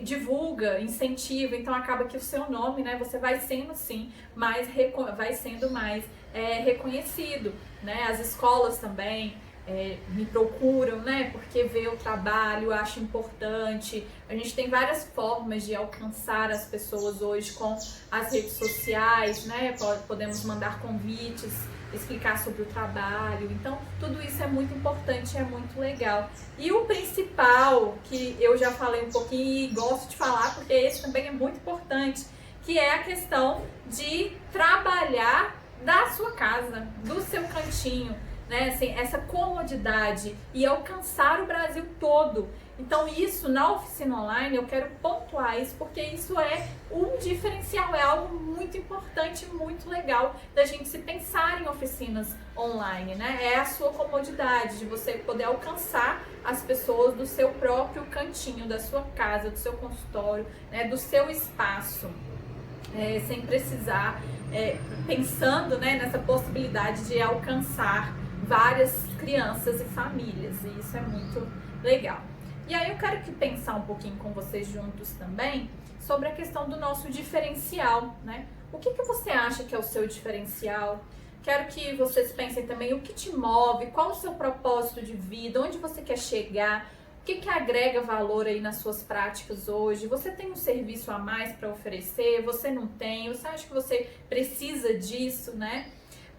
Speaker 1: divulga, incentiva, então acaba que o seu nome, né, você vai sendo sim, vai sendo mais reconhecido, né? As escolas também me procuram, né, porque vê o trabalho, acha importante. A gente tem várias formas de alcançar as pessoas hoje com as redes sociais, né? Podemos mandar convites, explicar sobre o trabalho. Então, tudo isso é muito importante, é muito legal. E o principal, que eu já falei um pouquinho e gosto de falar, porque esse também é muito importante, que é a questão de trabalhar da sua casa, do seu cantinho. né? Assim, essa comodidade e alcançar o Brasil todo. Então isso na oficina online eu quero pontuar isso porque isso é um diferencial, é algo muito importante, muito legal da gente se pensar em oficinas online, né? É a sua comodidade de você poder alcançar as pessoas do seu próprio cantinho, da sua casa, do seu consultório, né? Do seu espaço, sem precisar, pensando, né, nessa possibilidade de alcançar várias crianças e famílias, e isso é muito legal. E aí eu quero pensar um pouquinho com vocês juntos também sobre a questão do nosso diferencial, né? O que você acha que é o seu diferencial? Quero que vocês pensem também o que te move, qual o seu propósito de vida, onde você quer chegar, o que agrega valor aí nas suas práticas hoje. Você tem um serviço a mais para oferecer? Você não tem? Você acha que você precisa disso, né?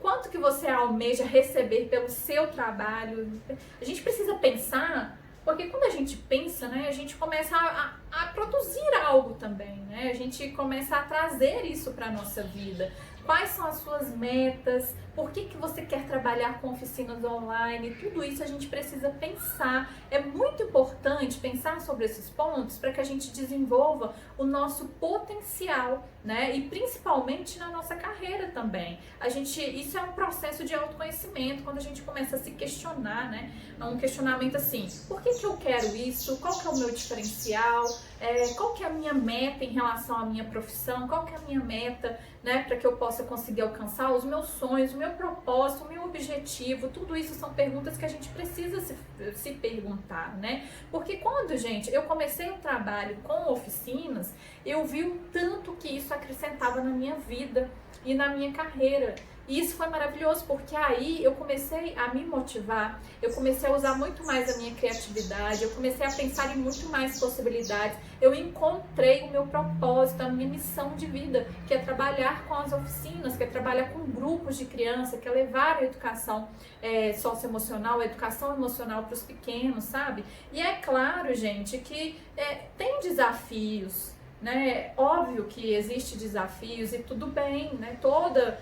Speaker 1: Quanto que você almeja receber pelo seu trabalho? A gente precisa pensar. Porque quando a gente pensa, né, a gente começa a produzir algo também, né? A gente começa a trazer isso para a nossa vida. Quais são as suas metas? Por que você quer trabalhar com oficinas online? Tudo isso a gente precisa pensar. É muito importante pensar sobre esses pontos para que a gente desenvolva o nosso potencial, né? E principalmente na nossa carreira também. Isso é um processo de autoconhecimento, quando a gente começa a se questionar, né? Um questionamento assim, por que eu quero isso? Qual que é o meu diferencial? Qual que é a minha meta em relação à minha profissão? Qual que é a minha meta, né, para que eu possa conseguir alcançar os meus sonhos, o meu propósito, o meu objetivo? Tudo isso são perguntas que a gente precisa se perguntar, né? Porque quando, gente, eu comecei o trabalho com oficinas, eu vi o tanto que isso acrescentava na minha vida e na minha carreira. E isso foi maravilhoso, porque aí eu comecei a me motivar, eu comecei a usar muito mais a minha criatividade, eu comecei a pensar em muito mais possibilidades, eu encontrei o meu propósito, a minha missão de vida, que é trabalhar com as oficinas, que é trabalhar com grupos de criança, que é levar a educação socioemocional, a educação emocional para os pequenos, sabe? E é claro, gente, que tem desafios, né? Óbvio que existe desafios e tudo bem, né? Toda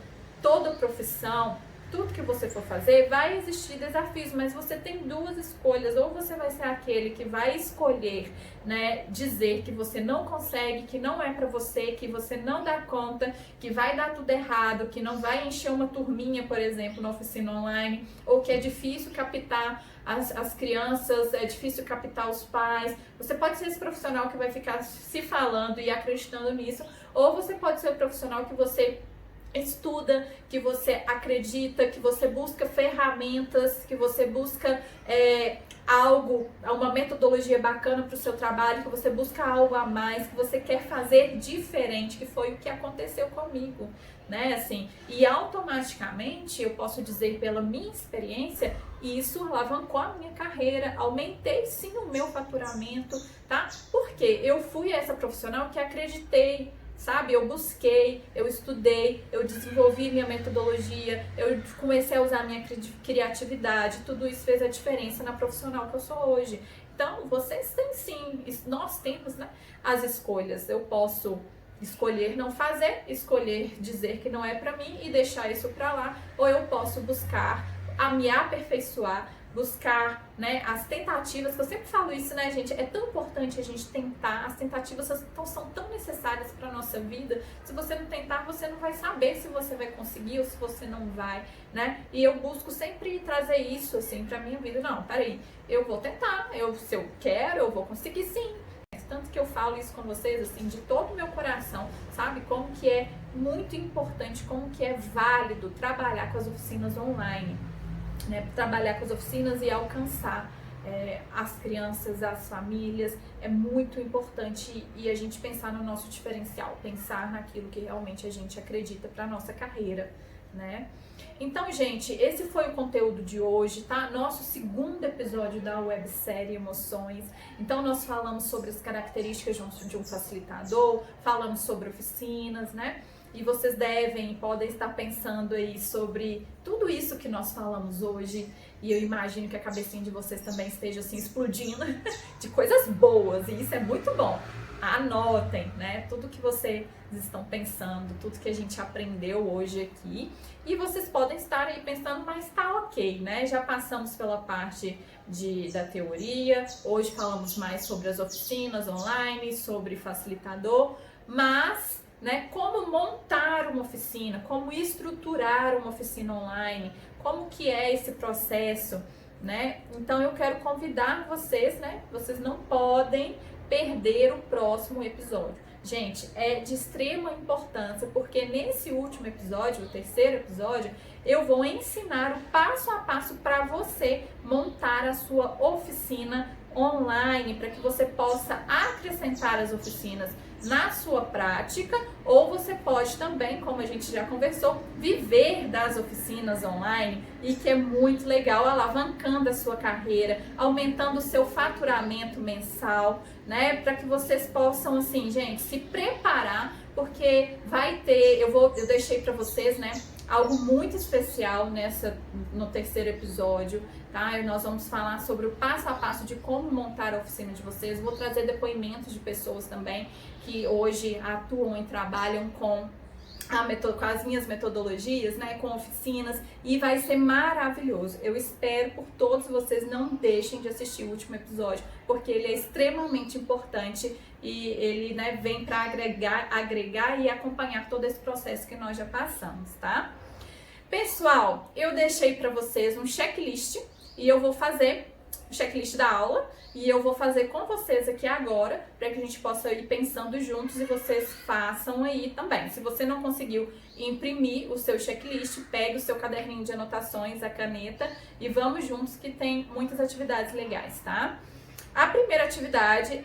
Speaker 1: profissão, tudo que você for fazer, vai existir desafios, mas você tem duas escolhas. Ou você vai ser aquele que vai escolher, né, dizer que você não consegue, que não é pra você, que você não dá conta, que vai dar tudo errado, que não vai encher uma turminha, por exemplo, na oficina online, ou que é difícil captar as crianças, é difícil captar os pais. Você pode ser esse profissional que vai ficar se falando e acreditando nisso, ou você pode ser o profissional que você estuda, que você acredita, que você busca ferramentas, que você busca uma metodologia bacana para o seu trabalho, que você busca algo a mais, que você quer fazer diferente, que foi o que aconteceu comigo, né? Assim, e automaticamente eu posso dizer pela minha experiência, isso alavancou a minha carreira, aumentei sim o meu faturamento, tá? Porque eu fui essa profissional que acreditei, sabe? Eu busquei, eu estudei, eu desenvolvi minha metodologia, eu comecei a usar minha criatividade, tudo isso fez a diferença na profissional que eu sou hoje. Então, vocês têm sim, nós temos, né, as escolhas. Eu posso escolher não fazer, escolher dizer que não é pra mim e deixar isso pra lá, ou eu posso buscar me aperfeiçoar, buscar, né, as tentativas, que eu sempre falo isso, né, gente, é tão importante a gente tentar, as tentativas são tão necessárias para nossa vida. Se você não tentar, você não vai saber se você vai conseguir ou se você não vai, né, e eu busco sempre trazer isso, assim, pra minha vida. Não, peraí, eu vou tentar, se eu quero, eu vou conseguir sim. Tanto que eu falo isso com vocês, assim, de todo o meu coração, sabe, como que é muito importante, como que é válido trabalhar com as oficinas online, né, trabalhar com as oficinas e alcançar as crianças, as famílias. É muito importante, e a gente pensar no nosso diferencial, pensar naquilo que realmente a gente acredita para nossa carreira, né? Então, gente, esse foi o conteúdo de hoje, tá? Nosso segundo episódio da websérie Emoções. Então, nós falamos sobre as características de um facilitador, falamos sobre oficinas, né? E vocês devem e podem estar pensando aí sobre tudo isso que nós falamos hoje. E eu imagino que a cabecinha de vocês também esteja assim explodindo de coisas boas. E isso é muito bom. anotem, né? Tudo que vocês estão pensando, tudo que a gente aprendeu hoje aqui. E vocês podem estar aí pensando, mas tá ok, né? Já passamos pela parte da teoria, hoje falamos mais sobre as oficinas online, sobre facilitador, mas, né, como montar uma oficina, como estruturar uma oficina online, como que é esse processo, né? Então eu quero convidar vocês, né? Vocês não podem perder o próximo episódio. Gente, é de extrema importância, porque nesse último episódio, o terceiro episódio, eu vou ensinar o passo a passo para você montar a sua oficina online, para que você possa acrescentar as oficinas na sua prática, ou você pode também, como a gente já conversou, viver das oficinas online, e que é muito legal, alavancando a sua carreira, aumentando o seu faturamento mensal, né? Para que vocês possam, assim, gente, se preparar, porque vai ter, eu deixei para vocês, né, algo muito especial no terceiro episódio, tá? E nós vamos falar sobre o passo a passo de como montar a oficina de vocês. Vou trazer depoimentos de pessoas também que hoje atuam e trabalham com as minhas metodologias, né, com oficinas, e vai ser maravilhoso. Eu espero por todos vocês, não deixem de assistir o último episódio, porque ele é extremamente importante e ele, né, vem para agregar e acompanhar todo esse processo que nós já passamos, tá? Pessoal, eu deixei para vocês um checklist e eu vou fazer o checklist da aula e eu vou fazer com vocês aqui agora, para que a gente possa ir pensando juntos e vocês façam aí também. Se você não conseguiu imprimir o seu checklist, pegue o seu caderninho de anotações, a caneta, e vamos juntos, que tem muitas atividades legais, tá? A primeira atividade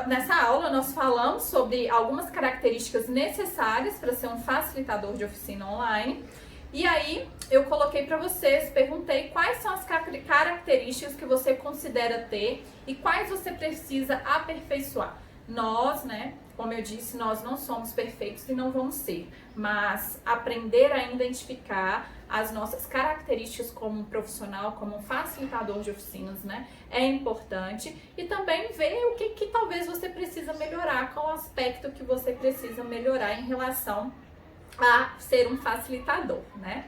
Speaker 1: nessa aula nós falamos sobre algumas características necessárias para ser um facilitador de oficina online. E aí eu coloquei para vocês, perguntei quais são as características que você considera ter e quais você precisa aperfeiçoar. Nós, né, como eu disse, nós não somos perfeitos e não vamos ser, mas aprender a identificar as nossas características como um profissional, como um facilitador de oficinas, né, é importante, e também ver o que talvez você precisa melhorar, qual aspecto que você precisa melhorar em relação a ser um facilitador, né?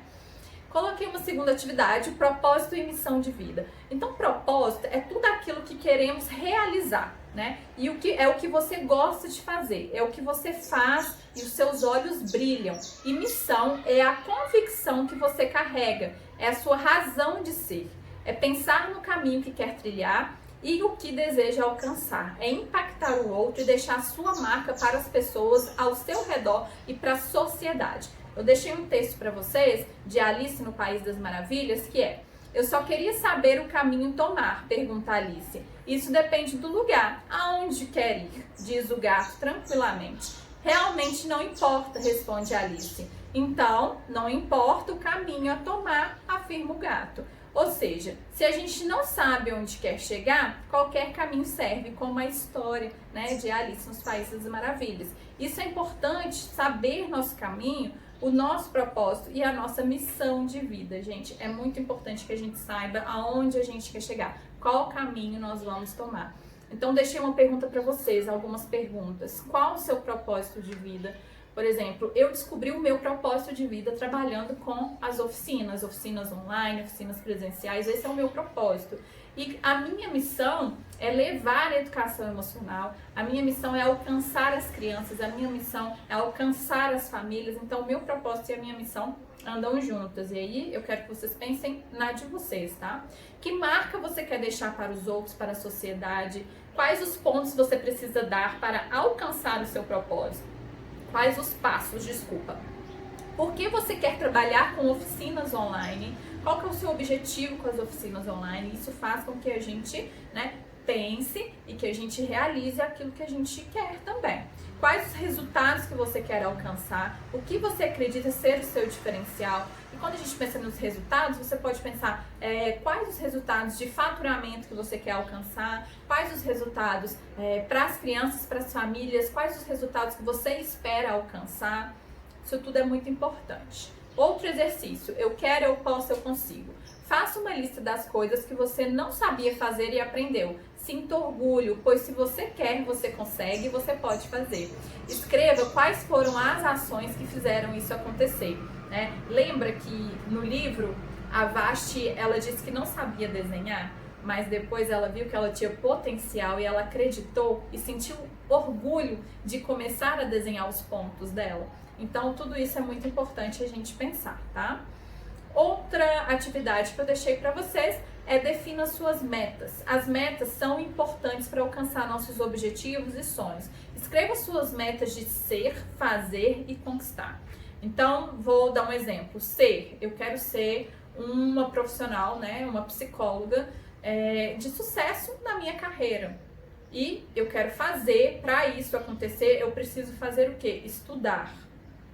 Speaker 1: Coloquei uma segunda atividade, propósito e missão de vida. Então, propósito é tudo aquilo que queremos realizar, né? E o que você gosta de fazer, é o que você faz e os seus olhos brilham. E missão é a convicção que você carrega, é a sua razão de ser, é pensar no caminho que quer trilhar e o que deseja alcançar, é impactar o outro e deixar a sua marca para as pessoas ao seu redor e para a sociedade. Eu deixei um texto para vocês de Alice no País das Maravilhas, que é: eu só queria saber o caminho tomar, pergunta Alice. Isso depende do lugar. Aonde quer ir? Diz o gato tranquilamente. Realmente não importa, responde Alice. Então, não importa o caminho a tomar, afirma o gato. Ou seja, se a gente não sabe onde quer chegar, qualquer caminho serve, como a história, né, de Alice nos Países das Maravilhas. Isso é importante, saber nosso caminho, o nosso propósito e a nossa missão de vida, gente. É muito importante que a gente saiba aonde a gente quer chegar, qual caminho nós vamos tomar. Então, deixei uma pergunta para vocês, algumas perguntas. Qual o seu propósito de vida? Por exemplo, eu descobri o meu propósito de vida trabalhando com as oficinas online, oficinas presenciais. Esse é o meu propósito. E a minha missão é levar a educação emocional, a minha missão é alcançar as crianças, a minha missão é alcançar as famílias. Então, o meu propósito e a minha missão andam juntas. E aí, eu quero que vocês pensem na de vocês, tá? Que marca você quer deixar para os outros, para a sociedade? Quais os pontos você precisa dar para alcançar o seu propósito? Quais os passos, Por que você quer trabalhar com oficinas online? Qual que é o seu objetivo com as oficinas online? Isso faz com que a gente, né, pense e que a gente realize aquilo que a gente quer também. Quais os resultados que você quer alcançar? O que você acredita ser o seu diferencial? E quando a gente pensa nos resultados, você pode pensar quais os resultados de faturamento que você quer alcançar, quais os resultados para as crianças, para as famílias, quais os resultados que você espera alcançar. Isso tudo é muito importante. Outro exercício, eu quero, eu posso, eu consigo. Faça uma lista das coisas que você não sabia fazer e aprendeu. sinta orgulho, pois se você quer, você consegue, você pode fazer. Escreva quais foram as ações que fizeram isso acontecer, né? Lembra que no livro a Vashti, ela disse que não sabia desenhar, mas depois ela viu que ela tinha potencial e ela acreditou e sentiu orgulho de começar a desenhar os pontos dela. Então, tudo isso é muito importante a gente pensar, tá? Outra atividade que eu deixei para vocês é defina suas metas. As metas são importantes para alcançar nossos objetivos e sonhos. Escreva suas metas de ser, fazer e conquistar. Então, vou dar um exemplo. Eu quero ser uma profissional, né, uma psicóloga de sucesso na minha carreira. E eu quero fazer, para isso acontecer, eu preciso fazer o quê? Estudar,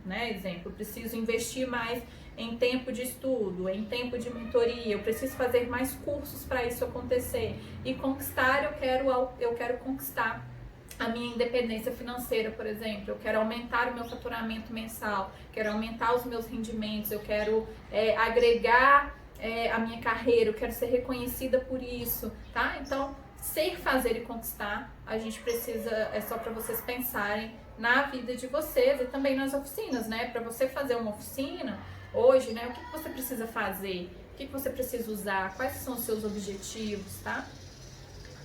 Speaker 1: né? Exemplo, eu preciso investir mais em tempo de estudo, em tempo de mentoria, eu preciso fazer mais cursos para isso acontecer. E conquistar, eu quero conquistar a minha independência financeira, por exemplo. Eu quero aumentar o meu faturamento mensal, quero aumentar os meus rendimentos, eu quero agregar a minha carreira, eu quero ser reconhecida por isso, tá? Então, ser, fazer e conquistar, a gente precisa, é só para vocês pensarem na vida de vocês e também nas oficinas, né? Para você fazer uma oficina hoje, né? O que você precisa fazer? O que você precisa usar? Quais são os seus objetivos, tá?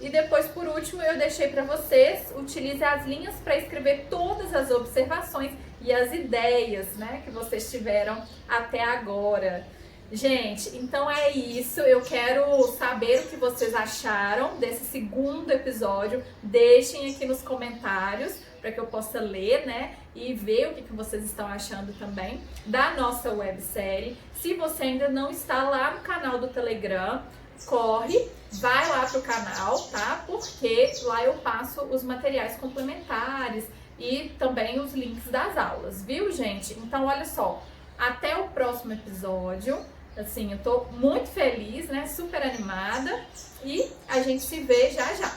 Speaker 1: E depois, por último, eu deixei para vocês, utilize as linhas para escrever todas as observações e as ideias, né, que vocês tiveram até agora. Gente, então é isso. Eu quero saber o que vocês acharam desse segundo episódio. Deixem aqui nos comentários para que eu possa ler, né, e ver o que vocês estão achando também da nossa websérie. Se você ainda não está lá no canal do Telegram, corre, vai lá pro canal, tá? Porque lá eu passo os materiais complementares e também os links das aulas, viu, gente? Então, olha só, até o próximo episódio. Assim, eu tô muito feliz, né? Super animada e a gente se vê já já.